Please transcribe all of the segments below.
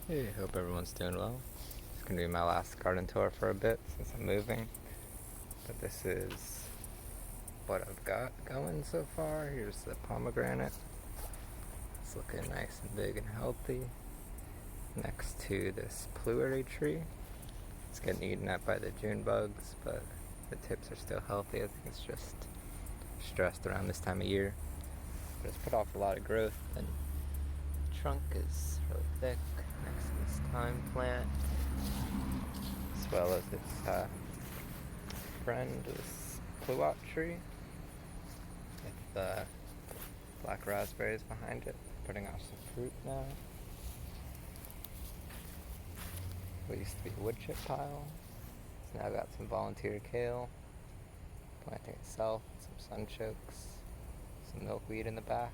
Hey, hope everyone's doing well. It's gonna be my last garden tour for a bit since I'm moving. But this is what I've got going so far. Here's the pomegranate. It's looking nice and big and healthy. Next to this pluery tree. It's getting eaten at by the June bugs, but the tips are still healthy. I think it's just stressed around this time of year. But it's put off a lot of growth, and the trunk is really thick next to this thyme plant, as well as its friend, this pluot tree with black raspberries behind it, putting off some fruit now. What used to be a wood chip pile, it's now got some volunteer kale, planting itself, some sunchokes, some milkweed in the back.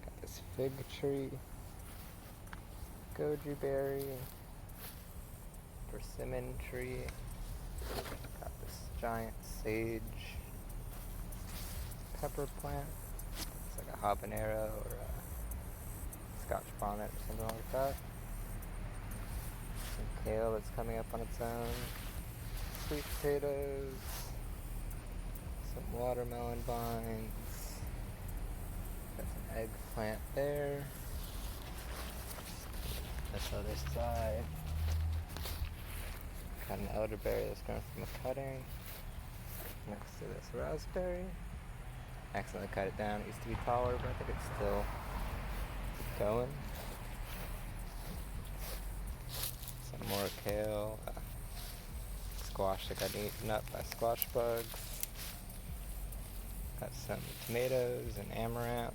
Got this fig tree, goji berry, persimmon tree. Got this giant sage pepper plant. It's like a habanero or a scotch bonnet or something like that. Some kale that's coming up on its own. Sweet potatoes. Some watermelon vines. Got some eggplant there. This other side. Got an elderberry that's growing from a cutting. Next to this raspberry. Accidentally cut it down. It used to be taller, but I think it's still going. Some more kale. Squash that got eaten up by squash bugs. Got some tomatoes and amaranth.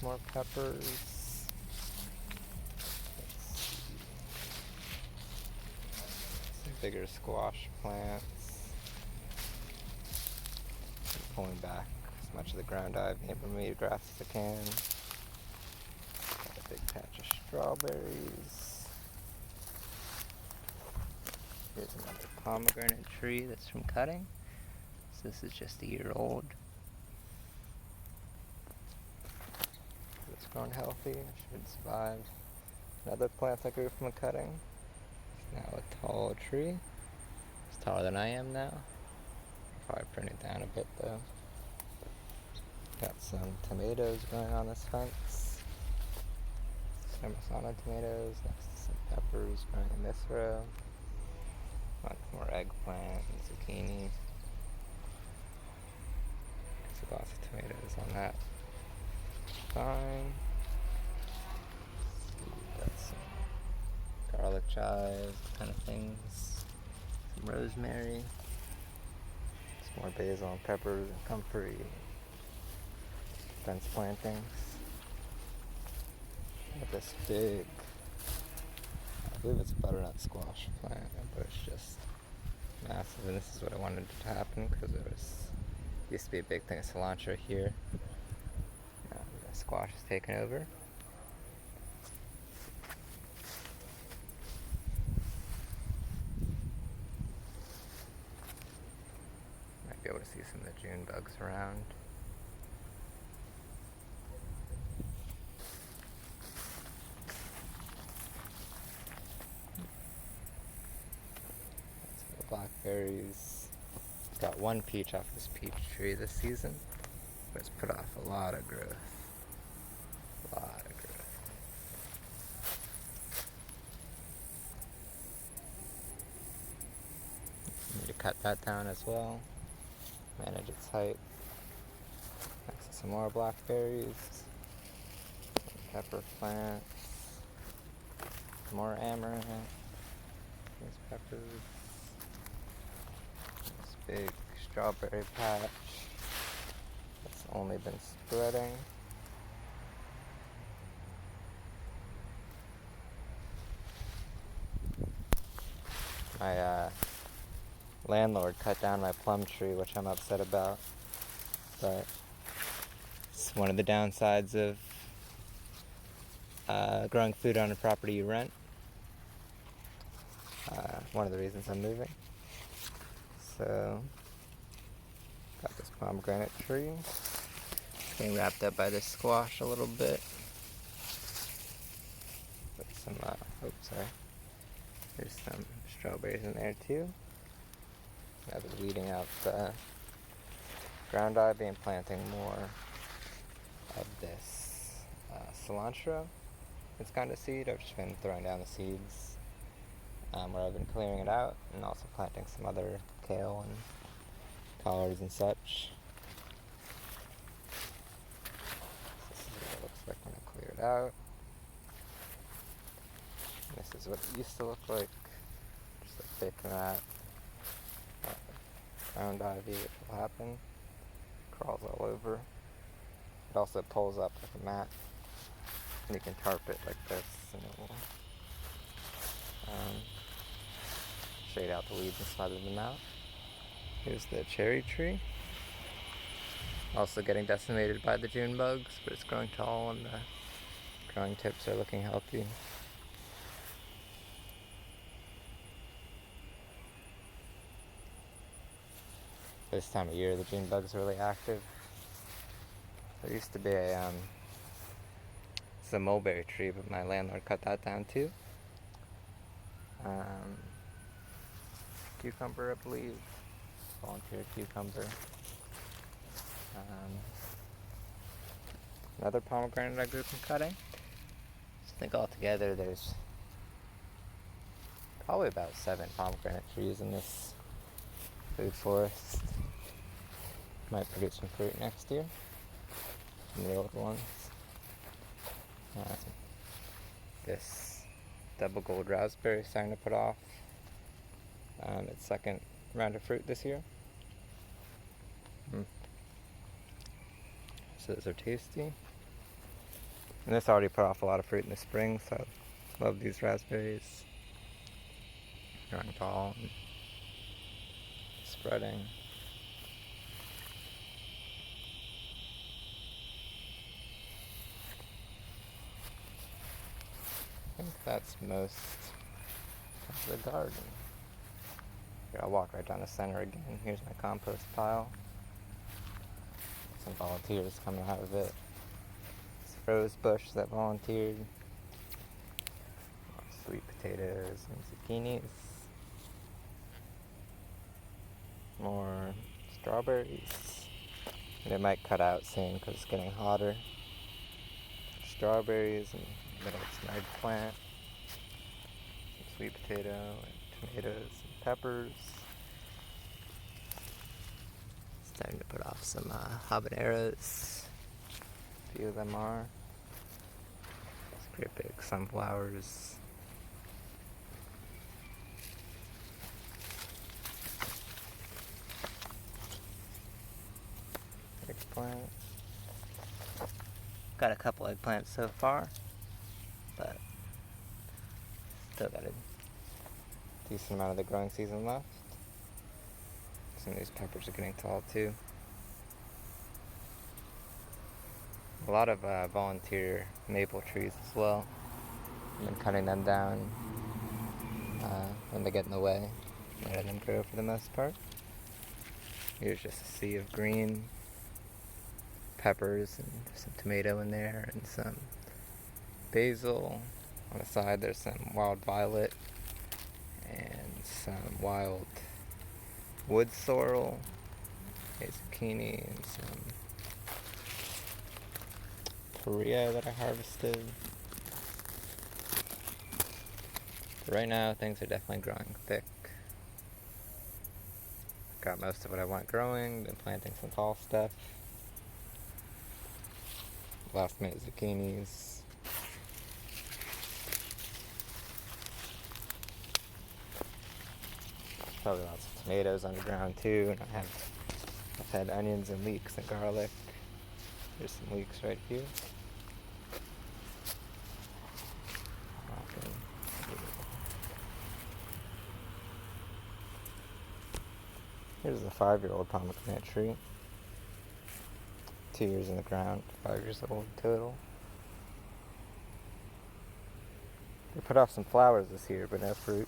More peppers. Some bigger squash plants. I'm pulling back as much of the ground ivy and Bermuda grass as I can. Got a big patch of strawberries. Here's another pomegranate tree that's from cutting. So this is just a year old. It's grown healthy, it should survive. Another plant that grew from a cutting. It's now a tall tree. It's taller than I am now. Probably prune it down a bit though. Got some tomatoes growing on this fence. Some Masana tomatoes next to some peppers growing in this row. Lots more eggplant and zucchini. So lots of tomatoes on that vine. Got some garlic chives, kind of things. Some rosemary. Some more basil and peppers and comfrey. Fence plantings. Got this big, I believe it's a butternut squash plant, but it's just massive, and this is what I wanted to happen because there used to be a big thing of cilantro here. Now the squash is taken over. Might be able to see some of the June bugs around. Some of the blackberries. Got one peach off this peach tree this season, but it's put off a lot of growth. A lot of growth. Need to cut that down as well. Manage its height. Next to some more blackberries. Pepper plants. More amaranth. These peppers. This big strawberry patch that's only been spreading. My landlord cut down my plum tree, which I'm upset about, but it's one of the downsides of growing food on a property you rent. One of the reasons I'm moving. So, got this pomegranate tree. It's getting wrapped up by this squash a little bit. some, there's some strawberries in there too. I've been weeding out the ground ivy and planting more of this cilantro. It's kind of seed. I've just been throwing down the seeds where I've been clearing it out, and also planting some other kale and collards and such. This is what it looks like when I clear it out. And this is what it used to look like. Just a thick mat. Ground ivy, which will happen. Crawls all over. It also pulls up like a mat. And you can tarp it like this, and it will shade out the weeds and smother them out. Here's the cherry tree. Also getting decimated by the June bugs, but it's growing tall and the growing tips are looking healthy. This time of year the June bugs are really active. There used to be it's a mulberry tree, but my landlord cut that down too. Cucumber, I believe. Volunteer cucumber. Another pomegranate I grew from cutting. I think altogether there's probably about 7 pomegranate trees in this food forest. Might produce some fruit next year from the old ones. This double gold raspberry is starting to put off its second round of fruit this year. So those are tasty. And this already put off a lot of fruit in the spring, so I love these raspberries. Growing tall and spreading. I think that's most of the garden. Here, I'll walk right down the center again. Here's my compost pile. Some volunteers coming out of it. It's a rose bush that volunteered. Sweet potatoes and zucchinis. More strawberries. And it might cut out soon because it's getting hotter. Strawberries and middle of some eggplant. Some sweet potato and tomatoes and peppers. Starting to put off some habaneros. A few of them are. It's great big sunflowers. Eggplant. Got a couple eggplants so far, but still got a decent amount of the growing season left. Some of these peppers are getting tall too. A lot of volunteer maple trees as well. I've been cutting them down when they get in the way, letting them grow for the most part. Here's just a sea of green. Peppers and some tomato in there and some basil. On the side there's some wild violet and some wild wood sorrel, a zucchini, and some perea that I harvested. But right now things are definitely growing thick. Got most of what I want growing, been planting some tall stuff. Last minute zucchinis. Probably lots of tomatoes underground too, and I've had onions and leeks and garlic. There's some leeks right here. Here's a 5-year-old pomegranate tree. 2 years in the ground, 5 years old total. We put off some flowers this year, but no fruit.